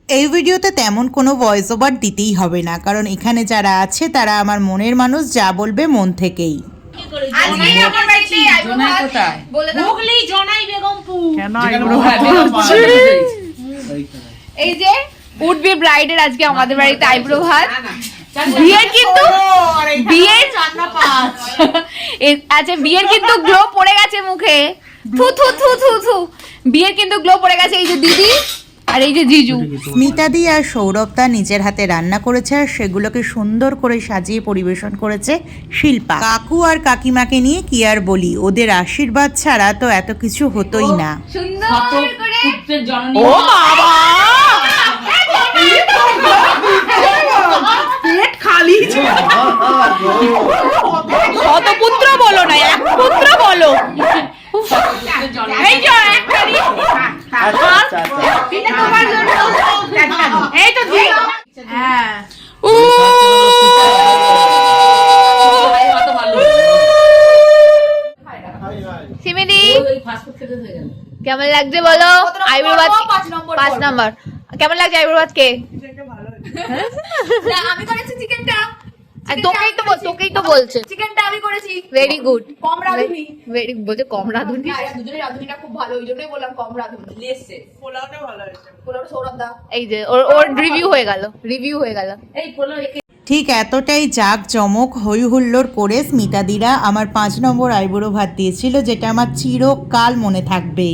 এই ভিডিওতে তেমন কোনো ভয়েস ওভার দিতেই হবে না, কারণ এখানে যারা আছে তারা আমার মনের মানুষ, যা বলবে মন থেকেই। এই যে উড বি ব্রাইডের আজকে আমাদের বাড়িতে আইব্রো ভাত। বিয়ের কিন্তু আচ্ছা বিয়ের কিন্তু গ্লো পড়ে গেছে মুখে, থু থু থু থু থু, বিয়ের কিন্তু গ্লো পড়ে গেছে। এই যে দিদি আর এই যে জিজু। স্মিতাদি আর সৌরভদা নিজের হাতে রান্না করেছে আর সেগুলোকে সুন্দর করে সাজিয়ে পরিবেশন করেছে শিল্পা। কাকু আর কাকিমাকে নিয়ে কি আর বলি, ওদের আশীর্বাদ ছাড়া তো এত কিছু হতোই না। সুন্দর করে ও বাবা, পেট খালি। শতপুত্র বলো না, এক পুত্র বলো। এই যে একটারি তোমার জন্য, এই তো জি। হ্যাঁ সিমিদি কেমন লাগছে বলো? আইব্রো ভাত 5 নম্বর কেমন লাগছে? আইব্রো ভাত কে? আমি করেছি চিকেনটা। তোকেই তো বলছে চিকেনটা আমি করেছি। ভেরি গুড, কম রাঁধুনি। ভেরি বলছে কম রাঁধুনি। দুজনের রাঁধুনিটা খুব ভালো, ওই জন্যই বললাম কম রাঁধুনি। লেসে পোলাওটা ভালো হয়েছে। পোলাওটা সৌরভ দা। এই যে ওর রিভিউ হয়ে গেল। এই পোলাও ঠিক এতটাই জাক জমক হই হুল্লোড় করে স্মিতাদিরা আমার 5 নম্বর আইবুড়ো ভাত দিয়েছিল, যেটা আমার চিরকাল মনে থাকবে।